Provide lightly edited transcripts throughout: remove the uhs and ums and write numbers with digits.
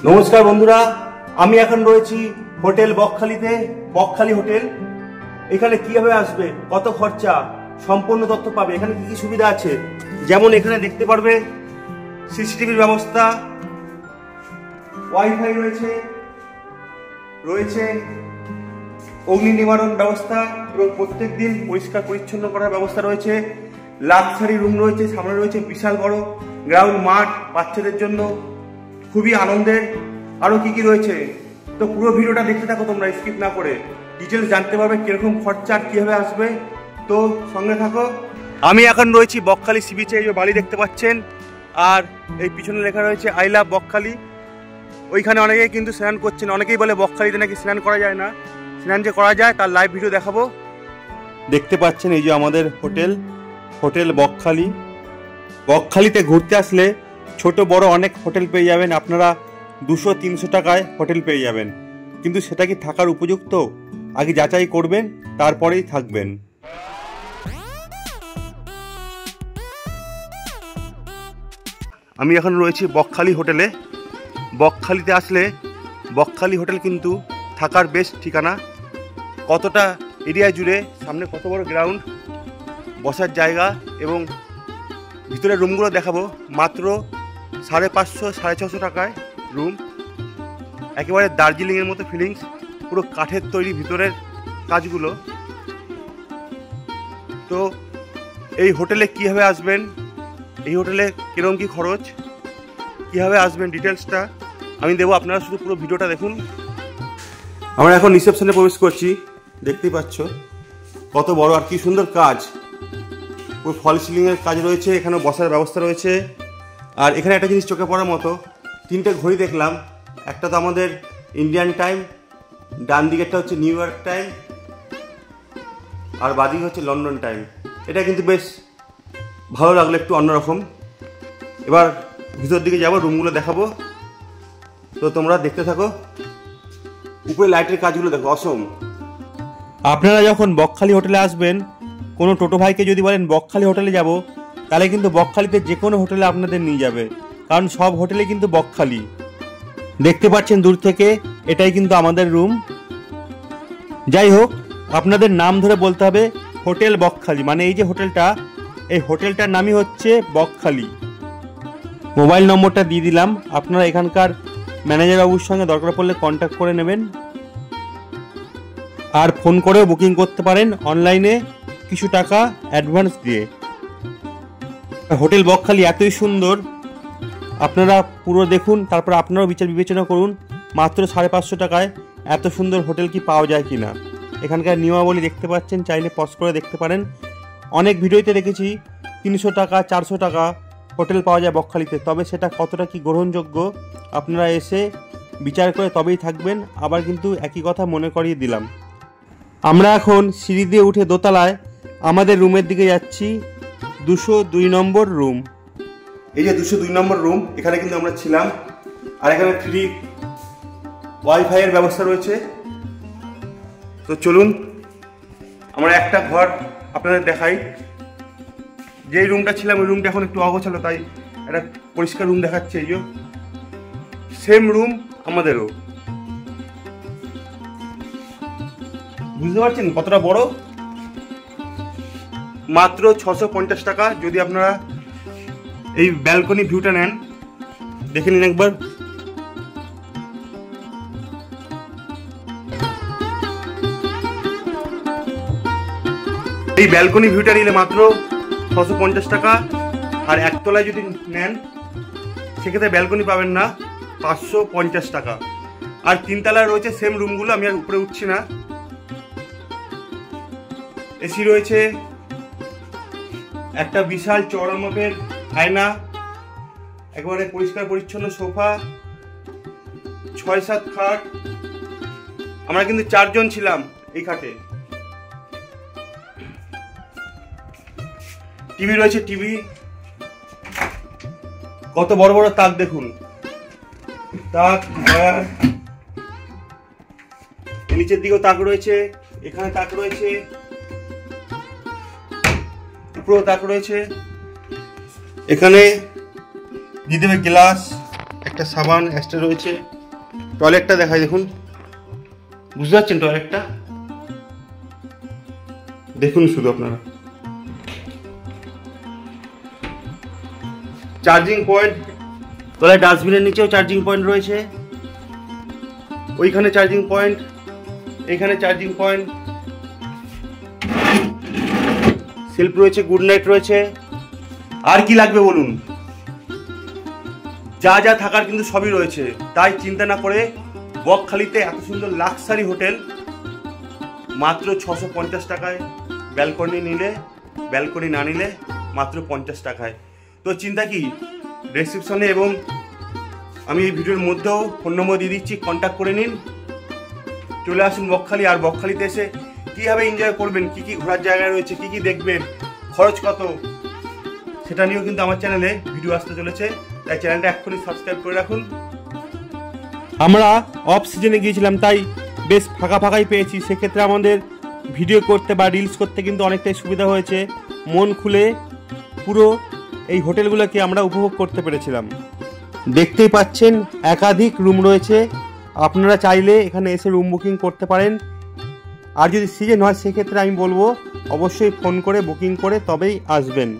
নমস্কার বন্ধুরা, আমি এখন রয়েছি হোটেল বকখালিতে। বকখালি হোটেল, এখানে কিভাবে আসবে, কত খরচা, সম্পূর্ণ তথ্য পাবে। এখানে কি কি সুবিধা আছে, যেমন এখানে দেখতে পারবে সিসিটিভির ব্যবস্থা, ওয়াইফাই রয়েছে, রয়েছে অগ্নি নিবারণ ব্যবস্থা এবং প্রত্যেক দিন পরিষ্কার পরিচ্ছন্ন করার ব্যবস্থা রয়েছে। লাক্সারি রুম রয়েছে, সামনে রয়েছে বিশাল বড় গ্রাউন্ড মাঠ বাচ্চাদের জন্য, খুবই আনন্দের। আরো কি কি রয়েছে, তো পুরো ভিডিওটা দেখতে থাকো তোমরা, স্কিপ না করে। ডিটেলস জানতে পারবে কিরকম খরচা আর কিভাবে আসবে, তো সঙ্গে থাকো। আমি এখন রয়েছি বকখালি সি বিচে, এই যে বালি দেখতে পাচ্ছেন, আর এই পিছনে লেখা রয়েছে আই লাভ বকখালি। ওইখানে অনেকেই কিন্তু স্নান করছেন, অনেকেই বলে বকখালিতে নাকি স্নান করা যায় না। স্নান যে করা যায় তার লাইভ ভিডিও দেখাবো। দেখতে পাচ্ছেন এই যে আমাদের হোটেল, হোটেল বকখালি। বকখালিতে ঘুরতে আসলে ছোট বড় অনেক হোটেল পেয়ে যাবেন আপনারা, 200-300 টাকায় হোটেল পেয়ে যাবেন। কিন্তু সেটা কি থাকার উপযুক্ত, আগে যাচাই করবেন, তারপরেই থাকবেন। আমি এখন রয়েছি বকখালি হোটেলে। বকখালিতে আসলে বকখালি হোটেল কিন্তু থাকার বেস্ট ঠিকানা। কতটা এরিয়া জুড়ে, সামনে কত বড় গ্রাউন্ড, বসার জায়গা এবং ভিতরের রুমগুলো দেখাবো। মাত্র 550-650 টাকায় রুম। একেবারে দার্জিলিংয়ের মতো ফিলিংস, পুরো কাঠের তৈরি ভিতরের কাজগুলো। তো এই হোটেলে কীভাবে আসবেন, এই হোটেলে কীরকম কী খরচ, কীভাবে আসবেন, ডিটেলসটা আমি দেবো, আপনারা শুধু পুরো ভিডিওটা দেখুন। আমরা এখন রিসেপশনে প্রবেশ করছি, দেখতেই পাচ্ছ কত বড় আর কি সুন্দর কাজ। পুরো ফল সিলিংয়ের কাজ রয়েছে, এখানে বসার ব্যবস্থা রয়েছে। আর এখানে একটা জিনিস চোখে পড়ার মতো, 3টে ঘড়ি দেখলাম। একটা তো আমাদের ইন্ডিয়ান টাইম, ডান দিকেরটা হচ্ছে নিউ ইয়র্ক টাইম, আর বাদিকে হচ্ছে লন্ডন টাইম। এটা কিন্তু বেশ ভালো লাগলো, একটু অন্যরকম। এবার ভিতর দিকে যাবো, রুমগুলো দেখাবো, তো তোমরা দেখতে থাকো। উপরে লাইটের কাজগুলো দেখো, অসম। আপনারা যখন বকখালি হোটেলে আসবেন, কোনো টোটো ভাইকে যদি বলেন বকখালি হোটেলে যাব, তাহলে কিন্তু বকখালিতে যে কোনো হোটেলে আপনাদের নিয়ে যাবে, কারণ সব হোটেলে কিন্তু বকখালি। দেখতে পাচ্ছেন দূর থেকে, এটাই কিন্তু আমাদের রুম। যাই হোক, আপনাদের নাম ধরে বলতে হবে হোটেল বকখালি, মানে এই যে হোটেলটা, এই হোটেলটার নামই হচ্ছে বকখালি। মোবাইল নম্বরটা দিয়ে দিলাম, আপনারা এখানকার ম্যানেজার বাবুর সঙ্গে দরকার পড়লে কন্ট্যাক্ট করে নেবেন, আর ফোন করেও বুকিং করতে পারেন অনলাইনে কিছু টাকা অ্যাডভান্স দিয়ে। হোটেল বকখালি এতই সুন্দর, আপনারা পুরো দেখুন, তারপর আপনারাও বিচার বিবেচনা করুন মাত্র 550 টাকায় এত সুন্দর হোটেল কি পাওয়া যায় কিনা। এখানকার নিয়মাবলী দেখতে পাচ্ছেন, চাইলে পজ করে দেখতে পারেন। অনেক ভিডিওতে দেখেছি 300 টাকা 400 টাকা হোটেল পাওয়া যায় বকখালিতে, তবে সেটা কতটা কি গ্রহণযোগ্য আপনারা এসে বিচার করে তবেই থাকবেন। আবার কিন্তু একই কথা মনে করিয়ে দিলাম। আমরা এখন সিঁড়ি দিয়ে উঠে দোতলায় আমাদের রুমের দিকে যাচ্ছি, 202 নম্বর রুম। এই যে 202 নম্বর রুম, এখানে কিন্তু আমরা ছিলাম। আর এখানে ফ্রি ওয়াইফাই এর ব্যবস্থা রয়েছে। তো চলুন আমরা একটা ঘর আপনাদের দেখাই। যেই রুমটা ছিলাম ওই রুমটা এখন একটু অগোছালো, তাই একটা পরিষ্কার রুম দেখাচ্ছে। এই যে সেম রুম আমাদেরও, বুঝতে পারছেন কতটা বড়। মাত্র 650 টাকা যদি আপনারা এই ব্যালকনি ভিউটা নেন। দেখে নিন একবার। এই ব্যালকনি ভিউটা নিলে মাত্র 650 টাকা। আর একতলায় যদি নেন সেক্ষেত্রে ব্যালকনি পাবেন না, 550 টাকা। আর 3 তলায় রয়েছে সেম রুমগুলো, আমি আর উপরে উঠছি না। এসি রয়েছে, একটা বিশাল চওড়া মাপের আয়না, একেবারে পরিষ্কার পরিচ্ছন্ন সোফা, 6-7 খাট। আমরা কিন্তু 4 জন ছিলাম এই খাটে। টিভি রয়েছে, টিভি, কত বড় বড় তাক দেখুন, তাক। নিচের দিকেও তাক রয়েছে, এখানে তাক রয়েছে, উপরেও তাক রয়েছে। এখানে দিয়ে দেবে গ্লাস, একটা সাবান এক্সট্রা রয়েছে। টয়লেটটা দেখাই, দেখুন, বুঝতে পারছেন টয়লেটটা দেখুন শুধু আপনারা। চার্জিং পয়েন্ট, তলায় ডাস্টবিনের নিচেও চার্জিং পয়েন্ট রয়েছে, ওইখানে চার্জিং পয়েন্ট, এইখানে চার্জিং পয়েন্ট, সেলফ রয়েছে, গুড নাইট রয়েছে। আর কি লাগবে বলুন? যা যা থাকার কিন্তু সবই রয়েছে। তাই চিন্তা না করে বকখালিতে এত সুন্দর লাক্সারি হোটেল মাত্র 650 টাকায়, ব্যালকনি নিলে, ব্যালকনি না নিলে মাত্র 50 টাকায়। তো চিন্তা কি, ডেসক্রিপশনে এবং আমি এই ভিডিওর মধ্যেও ফোন নম্বর দিয়ে দিচ্ছি, কন্ট্যাক্ট করে নিন, চলে আসুন বকখালি। আর বকখালিতে এসে কীভাবে এনজয় করবেন, কী কী ঘোরার জায়গা রয়েছে, কী কী দেখবেন, খরচ কত, সেটা নিয়েও কিন্তু আমার চ্যানেলে ভিডিও আসতে চলেছে। তাই চ্যানেলটা এক্ষুনি সাবস্ক্রাইব করে রাখুন। আমরা অফ সিজনে গিয়েছিলাম, তাই বেশ ফাঁকা ফাঁকাই পেয়েছি। সেক্ষেত্রে আমাদের ভিডিও করতে বা রিলস করতে কিন্তু অনেকটাই সুবিধা হয়েছে। মন খুলে পুরো এই হোটেলগুলোকে আমরা উপভোগ করতে পেরেছিলাম। দেখতেই পাচ্ছেন একাধিক রুম রয়েছে, আপনারা চাইলে এখানে এসে রুম বুকিং করতে পারেন। আর যদি সিজন হয় সেক্ষেত্রে আমি বলবো অবশ্যই ফোন করে বুকিং করে তবেই আসবেন।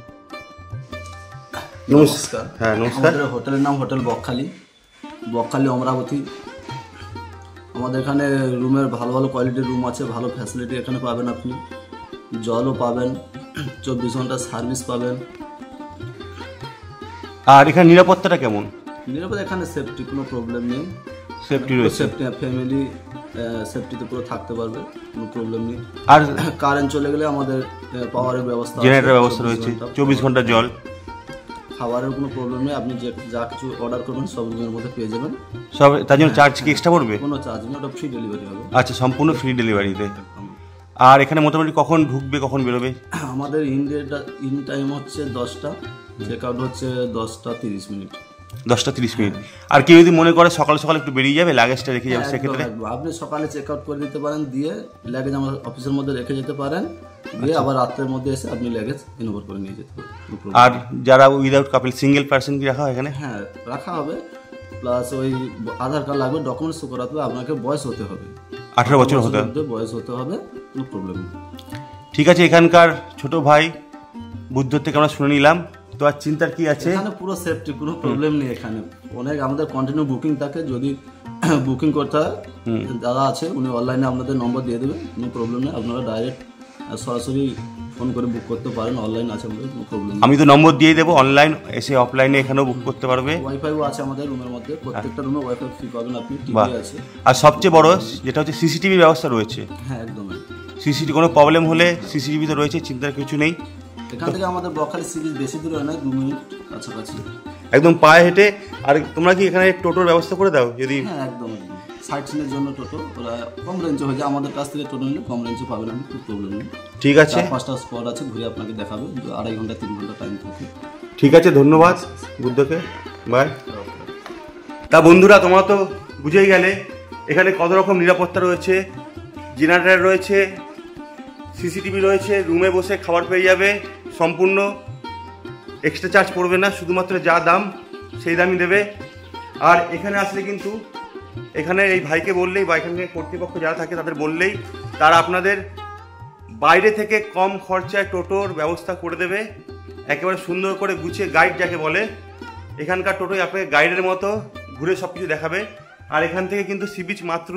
নমস্কার। হ্যাঁ নমস্কার। আমাদের হোটেলের নাম হোটেল বকখালি, বকখালি অমরাবতী। আমাদের এখানে রুমের ভালো ভালো কোয়ালিটির রুম আছে, ভালো ফ্যাসিলিটি এখানে পাবেন। আপনি জলও পাবেন, 24 ঘন্টা সার্ভিস পাবেন। আর এখানে নিরাপত্তাটা কেমন? নিরাপদ, এখানে সেফটি কোনো প্রবলেম নেই, সেফটি রয়েছে, সেফটি ফ্যামিলি সেফটিতে পুরো থাকতে পারবে, কোনো প্রবলেম নেই। আর কারেন্ট চলে গেলে আমাদের পাওয়ারের ব্যবস্থা, জেনারেটর ব্যবস্থা রয়েছে, 24 ঘন্টা জল, খাবারের কোনো প্রবলেম নেই। আপনি যা কিছু অর্ডার করবেন সব রুমের মধ্যে পেয়ে যাবেন। সব তার জন্য চার্জ কি এক্সট্রা পড়বে? কোনো চার্জ নেই, ওটা ফ্রি ডেলিভারি হবে। আচ্ছা, সম্পূর্ণ ফ্রি ডেলিভারিতে। আর এখানে মোটামুটি কখন ঢুকবে কখন বেরোবে? আমাদের ইন টাইম হচ্ছে 10টা, চেক আউট হচ্ছে 10:30। 10:30। আর কেউ যদি মনে করে সকাল সকাল একটু বেরিয়ে যাবে, লাগেজটা রেখে যাবে, সেক্ষেত্রে আপনি সকালে চেক আউট করে দিতে পারেন, দিয়ে লাগেজ আমার অফিসের মধ্যে রেখে যেতে পারেন, দিয়ে আবার রাত্রের মধ্যে এসে আপনি লাগেজ ইনওভার করে নিয়ে যেতে পারেন। আর যারা উইদাউট কাপল, সিঙ্গেল পার্সন কি রাখা হয় এখানে? হ্যাঁ রাখা হবে, প্লাস ওই আধার কার্ড লাগবে, ডকুমেন্টস শো করাতে হবে, আপনাকে বয়স হতে হবে, 18 বছর হতে হবে, বয়স হতে হবে, কোনো প্রবলেম নেই। ঠিক আছে, এখানকার ছোট ভাই বুদ্ধ থেকে আমরা শুনে নিলাম। তো আর চিন্তার কি আছে? এখানে পুরো সেফটি, কোনো প্রবলেম নেই। এখানে অনেক আমাদের কন্টিনিউ বুকিং থাকে, যদি বুকিং করতে হয় দাদা আছে, উনি অনলাইনে আপনাদের নম্বর দিয়ে দেবেন, কোনো প্রবলেম নেই। আপনারা ডাইরেক্ট সরাসরি ফোন করে বুক করতে পারেন, অনলাইন আছে আমাদের, কোনো প্রবলেম নেই। আমি তো নম্বর দিয়ে দেবো, অনলাইন এসে অফলাইনে এখানেও বুক করতে পারবে। ওয়াইফাইও আছে আমাদের রুমের মধ্যে, প্রত্যেকটা রুমে ওয়াইফাই ফ্রি পাবেন আপনি, টিভি আছে। আর সবচেয়ে বড় যেটা হচ্ছে সিসিটিভির ব্যবস্থা রয়েছে। হ্যাঁ একদম, সিসিটিভি কোনো প্রবলেম হলে সিসিটিভি তো রয়েছে, চিন্তার কিছু নেই। এখান থেকে আমাদের বকখালি সিরিজ বেশি দূরে হয় না, 2 মিনিট কাছাকাছি, একদম পায়ে হেঁটে। আর তোমরা কি এখানে টোটোর ব্যবস্থা করে দাও যদি? হ্যাঁ একদম, সাইট সিনের জন্য টোটো, ওরা কম রেঞ্জে হয়ে যায়, আমাদের কাছ থেকে টোটো নিলে কম রেঞ্জে পাবেন আপনি, কোনো প্রবলেম নেই। ঠিক আছে, 4-5টা স্পট আছে, ঘুরে আপনাকে দেখাবে, 2.5 ঘন্টা 3 ঘন্টা টাইম থাকে। ঠিক আছে, ধন্যবাদ বুদ্ধকে, বাই। তা বন্ধুরা, তোমরা তো বুঝেই গেলে এখানে কত রকম নিরাপত্তা রয়েছে, জেনারেটর রয়েছে, সিসিটিভি রয়েছে, রুমে বসে খাবার পেয়ে যাবে, সম্পূর্ণ এক্সট্রা চার্জ পড়বে না, শুধুমাত্র যা দাম সেই দামই দেবে। আর এখানে আসলে কিন্তু এখানে এই ভাইকে বললেই বা এখানে কর্তৃপক্ষ যারা থাকে তাদের বললেই তারা আপনাদের বাইরে থেকে কম খরচায় টোটোর ব্যবস্থা করে দেবে, একেবারে সুন্দর করে গুছিয়ে, গাইড যাকে বলে। এখানকার টোটোই আপনাকে গাইডের মতো ঘুরে সব কিছু দেখাবে। আর এখান থেকে কিন্তু সি বিচ মাত্র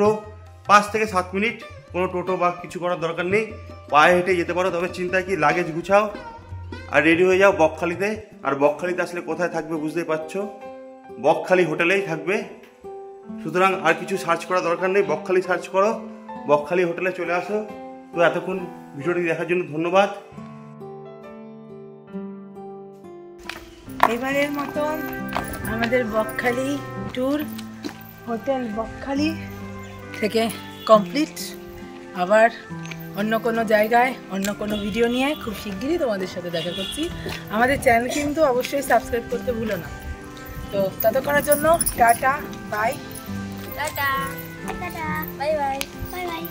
5 থেকে 7 মিনিট, কোনো টোটো বা কিছু করার দরকার নেই, পায়ে হেঁটে যেতে পারো। তবে চিন্তা কি, লাগেজ গুছাও আর রেডি হয়ে যাও বকখালিতে। আর বকখালিতে আসলে কোথায় থাকবে বুঝতেই পারছো, বকখালি হোটেলেই থাকবে। সুতরাং আর কিছু সার্চ করার দরকার নেই, বকখালি সার্চ করো, বকখালি হোটেলে চলে আসো। তো এতক্ষণ ভিডিওটি দেখার জন্য ধন্যবাদ। এবারের মতন আমাদের বকখালি ট্যুর হোটেল বকখালি থেকে কমপ্লিট। আবার অন্য কোনো জায়গায় অন্য কোনো ভিডিও নিয়ে খুব শিগগিরই তোমাদের সাথে দেখা করছি। আমাদের চ্যানেল কিন্তু অবশ্যই সাবস্ক্রাইব করতে ভুলো না। তো ততক্ষণের জন্য tata, bye. Tata, tata, bye bye, bye by.